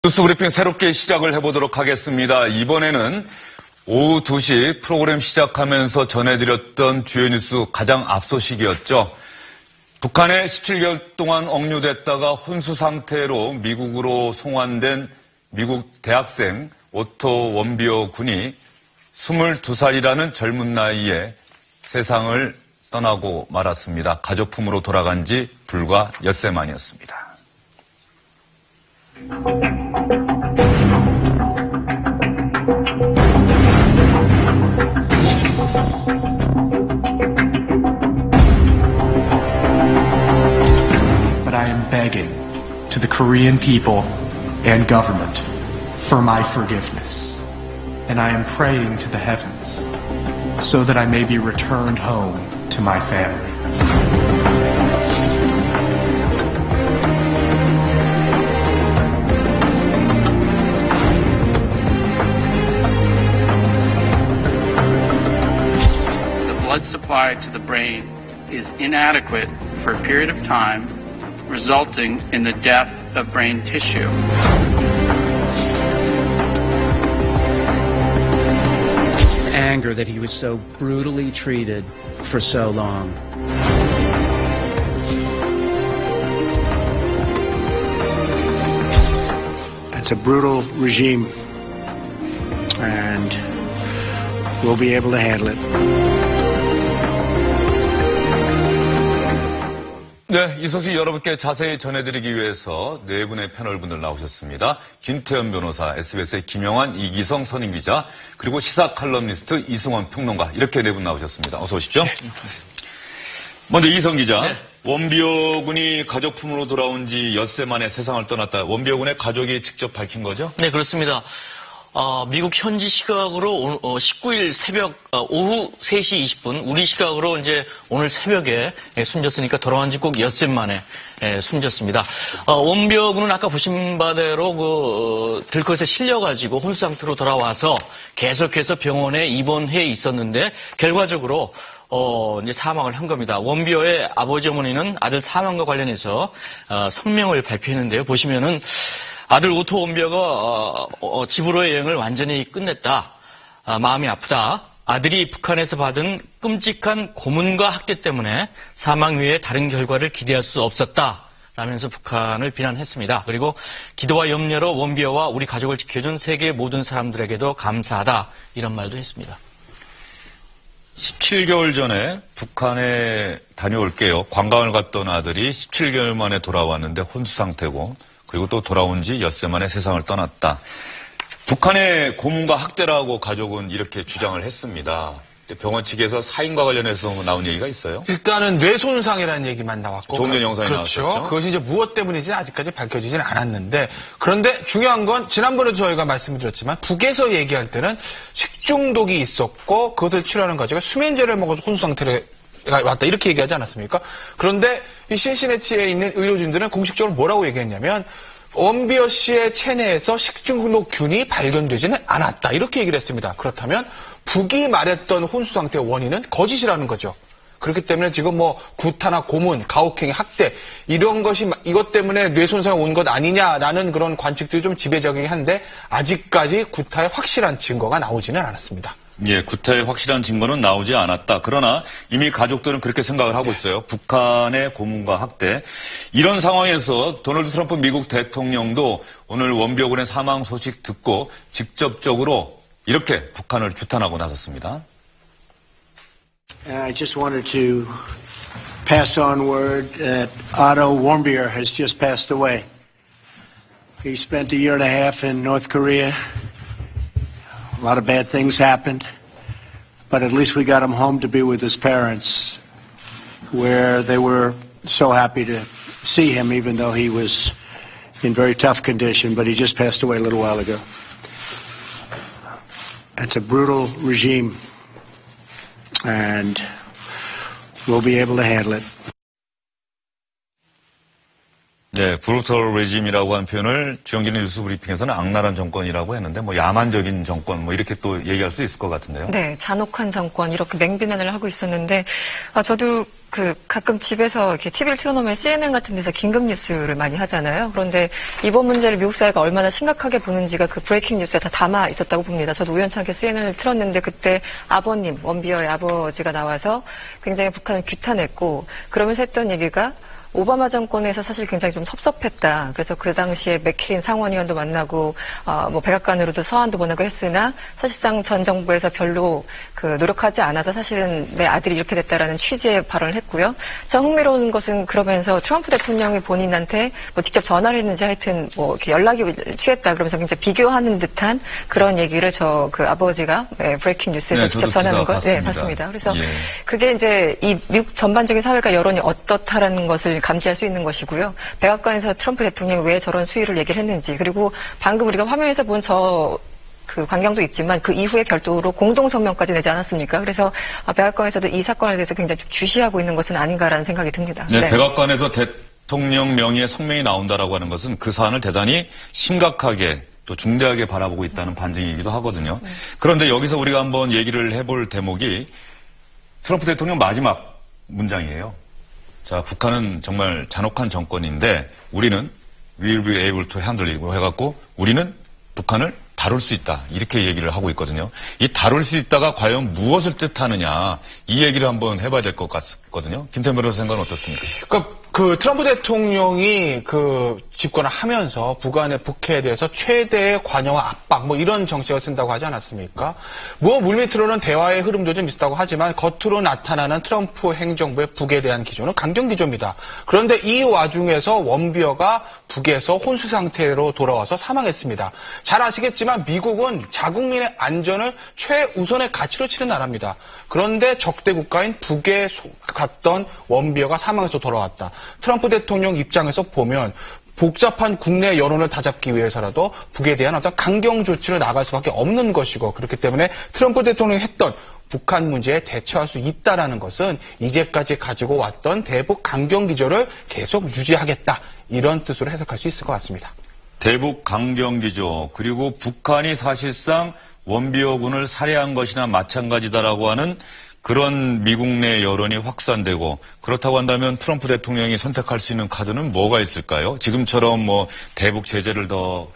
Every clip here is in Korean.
뉴스 브리핑 새롭게 시작을 해보도록 하겠습니다. 이번에는 오후 2시 프로그램 시작하면서 전해드렸던 주요 뉴스 가장 앞서시기였죠. 북한에 17개월 동안 억류됐다가 혼수 상태로 미국으로 송환된 미국 대학생 오토 원비어 군이 22살이라는 젊은 나이에 세상을 떠나고 말았습니다. 가족품으로 돌아간 지 불과 엿새 만이었습니다. But I am begging to the Korean people and government for my forgiveness. And I am praying to the heavens so that I may be returned home to my family. Blood supply to the brain is inadequate for a period of time, resulting in the death of brain tissue. Anger that he was so brutally treated for so long. It's a brutal regime, and we'll be able to handle it. 네, 이 소식 여러분께 자세히 전해드리기 위해서 네 분의 패널분들 나오셨습니다. 김태현 변호사, SBS의 김영환, 이기성 선임기자, 그리고 시사 칼럼니스트 이승원 평론가, 이렇게 네 분 나오셨습니다. 어서 오십시오. 먼저 이기성 기자, 네. 원비어 군이 가족품으로 돌아온 지 엿새 만에 세상을 떠났다. 원비어 군의 가족이 직접 밝힌 거죠? 네, 그렇습니다. 미국 현지 시각으로 19일 새벽 오후 3시 20분, 우리 시각으로 이제 오늘 새벽에 숨졌으니까 돌아온 지 꼭 엿새 만에 숨졌습니다. 원비어 군은 아까 보신 바대로 들것에 실려가지고 혼수 상태로 돌아와서 계속해서 병원에 입원해 있었는데 결과적으로 이제 사망을 한 겁니다. 원비어의 아버지 어머니는 아들 사망과 관련해서 성명을 발표했는데요. 보시면은 아들 오토 원비어가 집으로의 여행을 완전히 끝냈다. 마음이 아프다. 아들이 북한에서 받은 끔찍한 고문과 학대 때문에 사망 외에 다른 결과를 기대할 수 없었다. 라면서 북한을 비난했습니다. 그리고 기도와 염려로 원비어와 우리 가족을 지켜준 세계 모든 사람들에게도 감사하다. 이런 말도 했습니다. 17개월 전에 북한에 다녀올게요. 관광을 갔던 아들이 17개월 만에 돌아왔는데 혼수 상태고 그리고 또 돌아온 지 엿새 만에 세상을 떠났다. 북한의 고문과 학대라고 가족은 이렇게 주장을 했습니다. 병원 측에서 사인과 관련해서 나온 얘기가 있어요? 일단은 뇌손상이라는 얘기만 나왔고. 조금 영상이 그렇죠. 나왔었죠. 그것이 이제 무엇 때문인지 아직까지 밝혀지진 않았는데, 그런데 중요한 건 지난번에도 저희가 말씀드렸지만 북에서 얘기할 때는 식중독이 있었고 그것을 치료하는 과정에 수면제를 먹어서 혼수 상태를 왔다 이렇게 얘기하지 않았습니까? 그런데 이 신시내티에 있는 의료진들은 공식적으로 뭐라고 얘기했냐면 원비어 씨의 체내에서 식중독균이 발견되지는 않았다 이렇게 얘기를 했습니다. 그렇다면 북이 말했던 혼수 상태의 원인은 거짓이라는 거죠. 그렇기 때문에 지금 뭐 구타나 고문, 가혹행위, 학대 이런 것이 이것 때문에 뇌손상이 온 것 아니냐라는 그런 관측들이 좀 지배적이긴 한데 아직까지 구타의 확실한 증거가 나오지는 않았습니다. 예, 구타의 확실한 증거는 나오지 않았다. 그러나 이미 가족들은 그렇게 생각을 하고 있어요. 북한의 고문과 학대. 이런 상황에서 도널드 트럼프 미국 대통령도 오늘 원비어 군의 사망 소식 듣고 직접적으로 이렇게 북한을 규탄하고 나섰습니다. I just wanted to pass on word that Otto Warmbier has just passed away. He spent a year and a half in North Korea. A lot of bad things happened, but at least we got him home to be with his parents, where they were so happy to see him, even though he was in very tough condition, but he just passed away a little while ago. It's a brutal regime, and we'll be able to handle it. 네, 브루털 레짐이라고 하는 표현을 주영진의 뉴스 브리핑에서는 악랄한 정권이라고 했는데 뭐 야만적인 정권 뭐 이렇게 또 얘기할 수 있을 것 같은데요. 네, 잔혹한 정권 이렇게 맹비난을 하고 있었는데 저도 가끔 집에서 이렇게 TV를 틀어놓으면 CNN 같은 데서 긴급 뉴스를 많이 하잖아요. 그런데 이번 문제를 미국 사회가 얼마나 심각하게 보는지가 그 브레이킹 뉴스에 다 담아 있었다고 봅니다. 저도 우연찮게 CNN을 틀었는데 그때 아버님, 원비어의 아버지가 나와서 굉장히 북한을 규탄했고 그러면서 했던 얘기가 오바마 정권에서 사실 굉장히 좀 섭섭했다. 그래서 그 당시에 맥케인 상원의원도 만나고 뭐 백악관으로도 서한도 보내고 했으나 사실상 전 정부에서 별로 노력하지 않아서 사실은 내 아들이 이렇게 됐다라는 취지의 발언을 했고요. 참 흥미로운 것은 그러면서 트럼프 대통령이 본인한테 뭐 직접 전화를 했는지 하여튼 뭐 이렇게 연락이 취했다 그러면서 굉장히 비교하는 듯한 그런 얘기를 그 아버지가 브레이킹 뉴스에서 직접 전하는 걸 봤습니다. 그래서 그게 이제 이 미국 전반적인 사회가 여론이 어떻다라는 것을 감지할 수 있는 것이고요. 백악관에서 트럼프 대통령이 왜 저런 수위를 얘기를 했는지 그리고 방금 우리가 화면에서 본 그 광경도 있지만 그 이후에 별도로 공동성명까지 내지 않았습니까? 그래서 백악관에서도 이 사건에 대해서 굉장히 좀 주시하고 있는 것은 아닌가라는 생각이 듭니다. 네, 백악관에서 대통령 명의의 성명이 나온다라고 하는 것은 그 사안을 대단히 심각하게 또 중대하게 바라보고 있다는 반증이기도 하거든요. 그런데 여기서 우리가 한번 얘기를 해볼 대목이 트럼프 대통령 마지막 문장이에요. 자, 북한은 정말 잔혹한 정권인데 우리는 will be able to handle it 해갖고 우리는 북한을 다룰 수 있다. 이렇게 얘기를 하고 있거든요. 이 다룰 수 있다가 과연 무엇을 뜻하느냐 이 얘기를 한번 해봐야 될 것 같거든요. 김태현 변호사 생각은 어떻습니까? 그러니까 그 트럼프 대통령이 집권을 하면서 북한의 북해에 대해서 최대의 관여와 압박 뭐 이런 정책을 쓴다고 하지 않았습니까? 뭐 물밑으로는 대화의 흐름도 좀 있다고 하지만 겉으로 나타나는 트럼프 행정부의 북에 대한 기조는 강경 기조입니다. 그런데 이 와중에서 원비어가 북에서 혼수 상태로 돌아와서 사망했습니다. 잘 아시겠지만 미국은 자국민의 안전을 최우선의 가치로 치는 나라입니다. 그런데 적대 국가인 북에 갔던 원비어가 사망해서 돌아왔다. 트럼프 대통령 입장에서 보면 복잡한 국내 여론을 다잡기 위해서라도 북에 대한 어떤 강경 조치로 나갈 수밖에 없는 것이고 그렇기 때문에 트럼프 대통령이 했던 북한 문제에 대처할 수 있다라는 것은 이제까지 가지고 왔던 대북 강경 기조를 계속 유지하겠다. 이런 뜻으로 해석할 수 있을 것 같습니다. 대북 강경 기조 그리고 북한이 사실상 원비어군을 살해한 것이나 마찬가지다라고 하는 그런 미국 내 여론이 확산되고 그렇다고 한다면 트럼프 대통령이 선택할 수 있는 카드는 뭐가 있을까요? 지금처럼 뭐 대북 제재를 더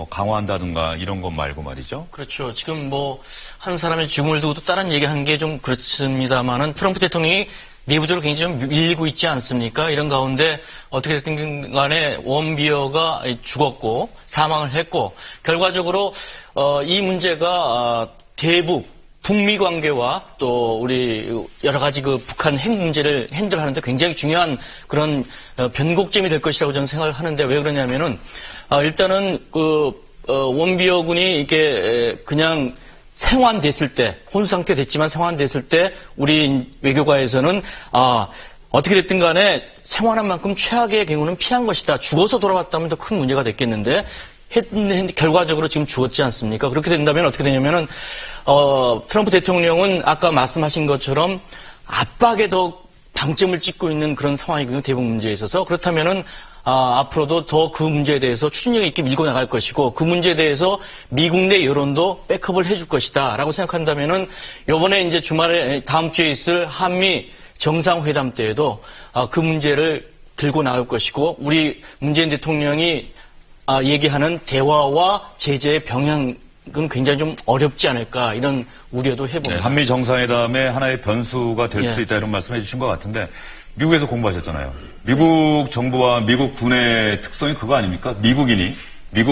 강화한다든가 이런 것 말고 말이죠. 그렇죠. 지금 한 사람의 죽음을 두고도 다른 얘기한 게 좀 그렇습니다만은 트럼프 대통령이 내부적으로 굉장히 좀 밀리고 있지 않습니까? 이런 가운데 어떻게 됐든 간에 원비어가 죽었고 사망을 했고 결과적으로 이 문제가 대북 북미 관계와 또 우리 여러 가지 북한 핵 문제를 핸들하는데 굉장히 중요한 그런 변곡점이 될 것이라고 저는 생각을 하는데 왜 그러냐면은 일단은 원비어군이 이게 그냥 생환됐을 때 혼수 상태 됐지만 생환됐을 때 우리 외교가에서는 어떻게 됐든 간에 생환한 만큼 최악의 경우는 피한 것이다. 죽어서 돌아왔다면 더 큰 문제가 됐겠는데 결과적으로 지금 죽었지 않습니까? 그렇게 된다면 어떻게 되냐면은 트럼프 대통령은 아까 말씀하신 것처럼 압박에 더 방점을 찍고 있는 그런 상황이거든요. 대북 문제에 있어서. 그렇다면은 앞으로도 더 그 문제에 대해서 추진력 있게 밀고 나갈 것이고 그 문제에 대해서 미국 내 여론도 백업을 해줄 것이다라고 생각한다면은 이번에 이제 주말에 다음 주에 있을 한미 정상회담 때에도 그 문제를 들고 나올 것이고 우리 문재인 대통령이 얘기하는 대화와 제재의 병행은 굉장히 좀 어렵지 않을까 이런 우려도 해봅니다. 네, 한미 정상회담의 하나의 변수가 될 수도 있다 이런 말씀해 주신 것 같은데 미국에서 공부하셨잖아요. 미국 정부와 미국 군의 특성이 그거 아닙니까? 미국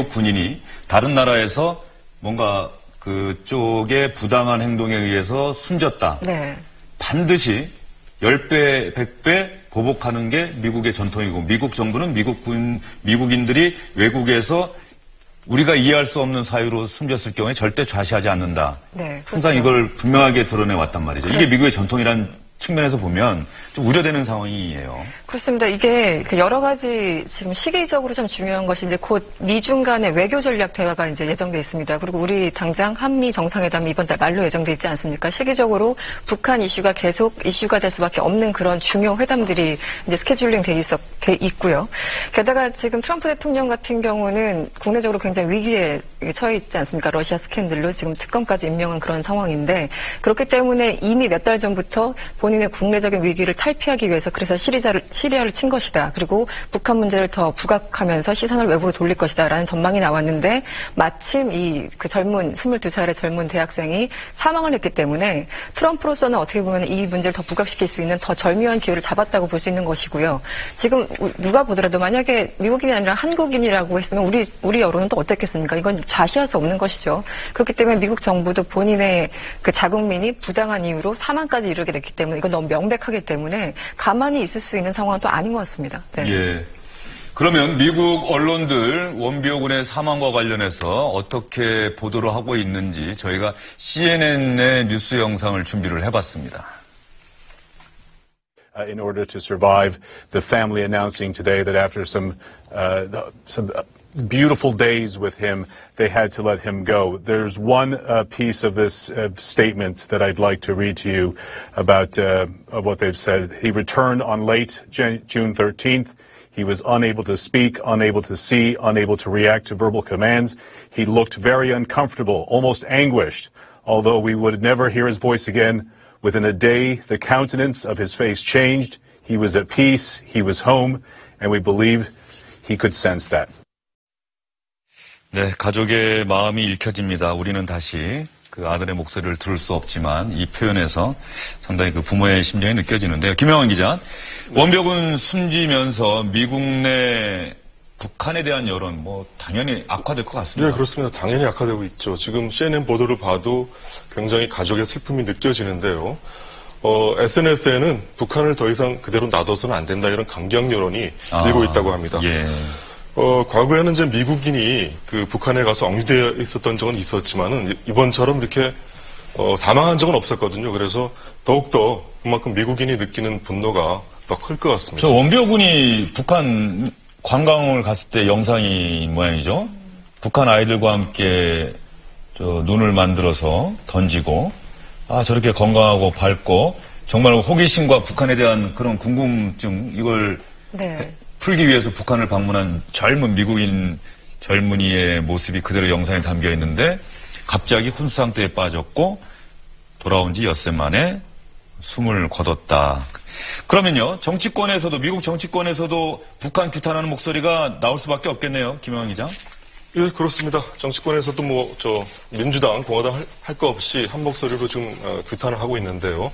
군인이 다른 나라에서 뭔가 그쪽의 부당한 행동에 의해서 숨졌다. 네. 반드시 10배, 100배 보복하는 게 미국의 전통이고 미국 정부는 미국인들이 외국에서 우리가 이해할 수 없는 사유로 숨졌을 경우에 절대 좌시하지 않는다. 네, 그렇죠. 항상 이걸 분명하게 드러내 왔단 말이죠. 이게 미국의 전통이란 측면에서 보면 좀 우려되는 상황이에요. 그렇습니다. 이게 여러 가지 지금 시기적으로 참 중요한 것이 이제 곧 미중 간의 외교 전략 대화가 이제 예정돼 있습니다. 그리고 우리 당장 한미 정상회담이 이번 달 말로 예정돼 있지 않습니까? 시기적으로 북한 이슈가 계속 이슈가 될 수밖에 없는 그런 중요 회담들이 이제 스케줄링 돼 있고요. 게다가 지금 트럼프 대통령 같은 경우는 국내적으로 굉장히 위기에 처해 있지 않습니까? 러시아 스캔들로 지금 특검까지 임명한 그런 상황인데 그렇기 때문에 이미 몇 달 전부터 본인의 국내적인 위기를 탈피하기 위해서 그래서 시리아를 친 것이다. 그리고 북한 문제를 더 부각하면서 시선을 외부로 돌릴 것이다라는 전망이 나왔는데 마침 이 그 젊은 22살의 젊은 대학생이 사망을 했기 때문에 트럼프로서는 어떻게 보면 이 문제를 더 부각시킬 수 있는 더 절묘한 기회를 잡았다고 볼 수 있는 것이고요. 지금 누가 보더라도 만약에 미국인이 아니라 한국인이라고 했으면 우리 여론은 또 어땠겠습니까? 이건 좌시할 수 없는 것이죠. 그렇기 때문에 미국 정부도 본인의 그 자국민이 부당한 이유로 사망까지 이르게 됐기 때문에 이건 너무 명백하기 때문에 가만히 있을 수 있는 상황은 또 아닌 것 같습니다. 네. 예. 그러면 미국 언론들 원비호 군의 사망과 관련해서 어떻게 보도를 하고 있는지 저희가 CNN의 뉴스 영상을 준비를 해봤습니다. In order to survive, the family announcing today that after some beautiful days with him, they had to let him go. There's one piece of this statement that I'd like to read to you about what they've said. He returned on late June 13th. He was unable to speak, unable to see, unable to react to verbal commands. He looked very uncomfortable, almost anguished. Although we would never hear his voice again, within a day, the countenance of his face changed. He was at peace, he was home, and we believe he could sense that. 네, 가족의 마음이 읽혀집니다. 우리는 다시 그 아들의 목소리를 들을 수 없지만 이 표현에서 상당히 그 부모의 심정이 느껴지는데요. 김영환 기자, 원벽은 숨지면서 미국 내 북한에 대한 여론 당연히 악화될 것 같습니다. 네, 그렇습니다. 당연히 악화되고 있죠. 지금 CNN 보도를 봐도 굉장히 가족의 슬픔이 느껴지는데요. SNS에는 북한을 더 이상 그대로 놔둬서는 안 된다 이런 강경 여론이 일고 있다고 합니다. 예. 과거에는 이제 미국인이 그 북한에 가서 억류되어 있었던 적은 있었지만은 이번처럼 이렇게 사망한 적은 없었거든요. 그래서 더욱더 그만큼 미국인이 느끼는 분노가 더 클 것 같습니다. 저 원비호 군이 북한 관광을 갔을 때 영상이 모양이죠. 북한 아이들과 함께 눈을 만들어서 던지고 저렇게 건강하고 밝고 정말 호기심과 북한에 대한 그런 궁금증 이걸 네. 풀기 위해서 북한을 방문한 젊은 미국인 젊은이의 모습이 그대로 영상에 담겨 있는데 갑자기 혼수 상태에 빠졌고 돌아온 지 엿새 만에 숨을 거뒀다. 그러면요, 정치권에서도 미국 정치권에서도 북한 규탄하는 목소리가 나올 수밖에 없겠네요, 김영환 기자. 예, 그렇습니다. 정치권에서도 민주당, 공화당 할 거 없이 한 목소리로 지금 규탄을 하고 있는데요.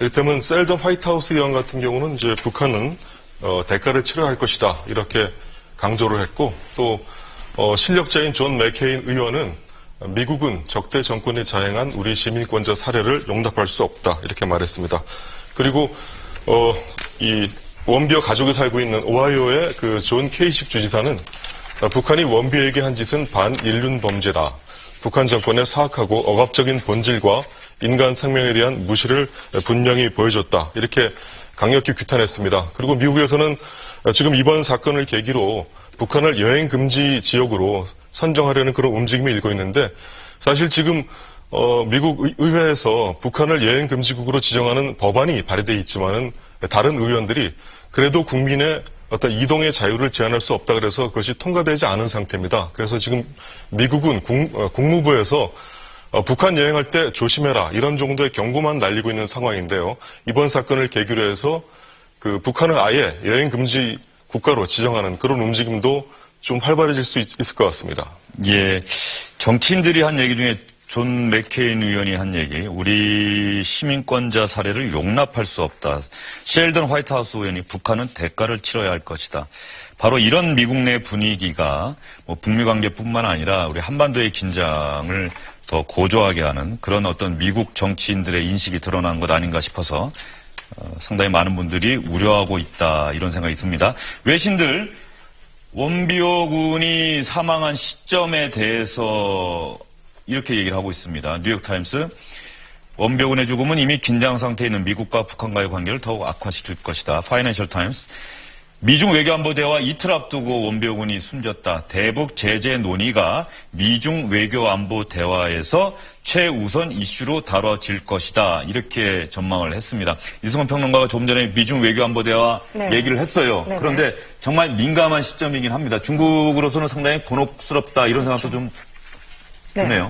이를테면 셀던 화이트하우스 의원 같은 경우는 이제 북한은 대가를 치러야 할 것이다 이렇게 강조를 했고 또 실력자인 존 맥케인 의원은 미국은 적대 정권이 자행한 우리 시민권자 살해를 용납할 수 없다 이렇게 말했습니다. 그리고 이 원비어 가족이 살고 있는 오하이오의 그 존 케이식 주지사는 북한이 원비어에게 한 짓은 반인륜 범죄다. 북한 정권의 사악하고 억압적인 본질과 인간 생명에 대한 무시를 분명히 보여줬다. 이렇게 강력히 규탄했습니다. 그리고 미국에서는 지금 이번 사건을 계기로 북한을 여행 금지 지역으로 선정하려는 그런 움직임이 일고 있는데 사실 지금 미국 의회에서 북한을 여행 금지국으로 지정하는 법안이 발의되어 있지만은 다른 의원들이 그래도 국민의 어떤 이동의 자유를 제한할 수 없다 그래서 그것이 통과되지 않은 상태입니다. 그래서 지금 미국은 국무부에서 북한 여행할 때 조심해라 이런 정도의 경고만 날리고 있는 상황인데요. 이번 사건을 계기로 해서 그 북한을 아예 여행 금지 국가로 지정하는 그런 움직임도 좀 활발해질 수 있을 것 같습니다. 예, 정치인들이 한 얘기 중에 존 맥케인 의원이 한 얘기, 우리 시민권자 살해를 용납할 수 없다. 셸던 화이트하우스 의원이 북한은 대가를 치러야 할 것이다. 바로 이런 미국 내 분위기가 북미 관계뿐만 아니라 우리 한반도의 긴장을 더 고조하게 하는 그런 어떤 미국 정치인들의 인식이 드러난 것 아닌가 싶어서 상당히 많은 분들이 우려하고 있다 이런 생각이 듭니다. 외신들 원비호 군이 사망한 시점에 대해서 이렇게 얘기를 하고 있습니다. 뉴욕타임스, 원병훈의 죽음은 이미 긴장 상태에 있는 미국과 북한과의 관계를 더욱 악화시킬 것이다. 파이낸셜 타임스. 미중 외교안보 대화 이틀 앞두고 원병훈이 숨졌다. 대북 제재 논의가 미중 외교안보 대화에서 최우선 이슈로 다뤄질 것이다. 이렇게 전망을 했습니다. 이승원 평론가가 조금 전에 미중 외교안보 대화 얘기를 했어요. 네네. 그런데 정말 민감한 시점이긴 합니다. 중국으로서는 상당히 곤혹스럽다 이런 생각도 좀 네.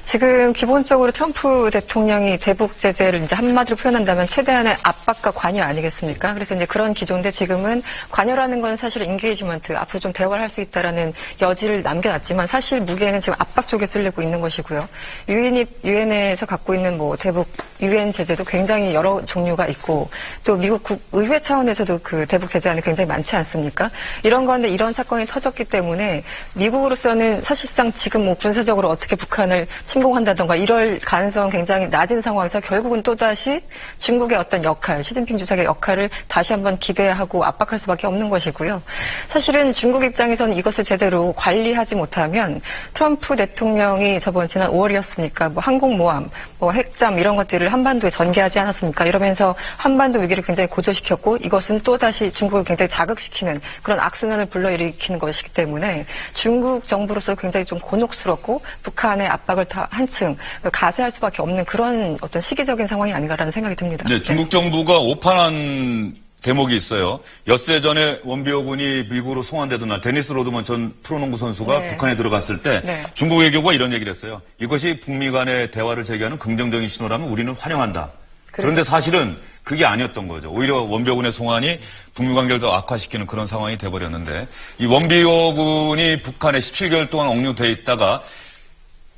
지금 기본적으로 트럼프 대통령이 대북 제재를 이제 한마디로 표현한다면 최대한의 압박과 관여 아니겠습니까? 그래서 이제 그런 기조인데 지금은 관여라는 건 사실 인게이지먼트, 앞으로 좀 대화를 할 수 있다라는 여지를 남겨놨지만 사실 무게는 지금 압박 쪽에 쓰려고 있는 것이고요. 유엔에서 갖고 있는 뭐 대북 유엔 제재도 굉장히 여러 종류가 있고 또 미국 의회 차원에서도 그 대북 제재안이 굉장히 많지 않습니까? 이런 건데 이런 사건이 터졌기 때문에 미국으로서는 사실상 지금 뭐 군사적으로 어떻게 북한을 침공한다던가 이럴 가능성은 굉장히 낮은 상황에서 결국은 또다시 중국의 어떤 역할, 시진핑 주석의 역할을 다시 한번 기대하고 압박할 수밖에 없는 것이고요. 사실은 중국 입장에서는 이것을 제대로 관리하지 못하면 트럼프 대통령이 지난 5월이었습니까? 뭐 항공모함, 뭐 핵잠 이런 것들을 한반도에 전개하지 않았습니까? 이러면서 한반도 위기를 굉장히 고조시켰고 이것은 또다시 중국을 굉장히 자극시키는 그런 악순환을 불러일으키는 것이기 때문에 중국 정부로서 굉장히 좀 곤혹스럽고 북한의 압박을 다 한층 가세할 수밖에 없는 그런 어떤 시기적인 상황이 아닌가라는 생각이 듭니다. 네, 중국 정부가 오판한 대목이 있어요. 엿새 전에 원병훈이 미국으로 송환되던 날 데니스 로드먼 전 프로농구 선수가 북한에 들어갔을 때 중국 외교부가 이런 얘기를 했어요. 이것이 북미 간의 대화를 재개하는 긍정적인 신호라면 우리는 환영한다. 그런데 사실은 그게 아니었던 거죠. 오히려 원병훈의 송환이 북미 관계를 더 악화시키는 그런 상황이 돼버렸는데 이 원병훈이 북한에 17개월 동안 억류돼 있다가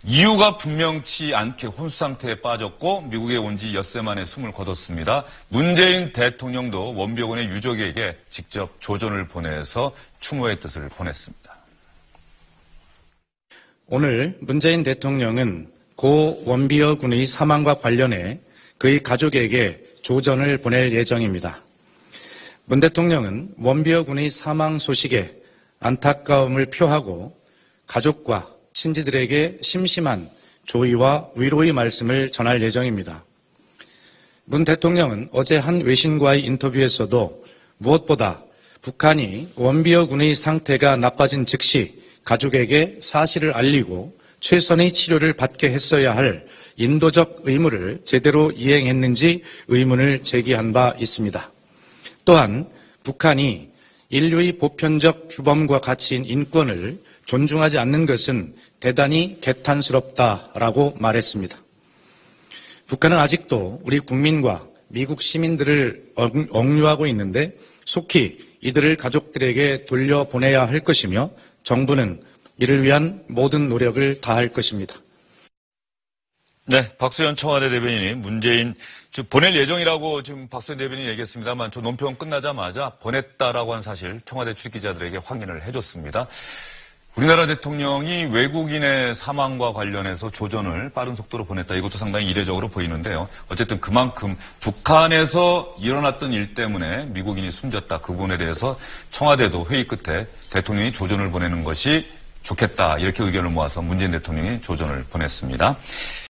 이유가 분명치 않게 혼수 상태에 빠졌고 미국에 온 지 엿새 만에 숨을 거뒀습니다. 문재인 대통령도 원병훈의 유족에게 직접 조전을 보내서 추모의 뜻을 보냈습니다. 오늘 문재인 대통령은 고 원비어 군의 사망과 관련해 그의 가족에게 조전을 보낼 예정입니다. 문 대통령은 원비어 군의 사망 소식에 안타까움을 표하고 가족과 친지들에게 심심한 조의와 위로의 말씀을 전할 예정입니다. 문 대통령은 어제 한 외신과의 인터뷰에서도 무엇보다 북한이 원비어 군의 상태가 나빠진 즉시 가족에게 사실을 알리고 최선의 치료를 받게 했어야 할 인도적 의무를 제대로 이행했는지 의문을 제기한 바 있습니다. 또한 북한이 인류의 보편적 규범과 가치인 인권을 존중하지 않는 것은 대단히 개탄스럽다라고 말했습니다. 북한은 아직도 우리 국민과 미국 시민들을 억류하고 있는데 속히 이들을 가족들에게 돌려보내야 할 것이며 정부는 이를 위한 모든 노력을 다할 것입니다. 네, 박수현 청와대 대변인이 문재인 보낼 예정이라고 지금 박수현 대변인이 얘기했습니다만 저 논평 끝나자마자 보냈다라고 한 사실 청와대 출입기자들에게 확인을 해줬습니다. 우리나라 대통령이 외국인의 사망과 관련해서 조전을 빠른 속도로 보냈다. 이것도 상당히 이례적으로 보이는데요. 어쨌든 그만큼 북한에서 일어났던 일 때문에 미국인이 숨졌다. 그 부분에 대해서 청와대도 회의 끝에 대통령이 조전을 보내는 것이 좋겠다. 이렇게 의견을 모아서 문재인 대통령이 조전을 보냈습니다.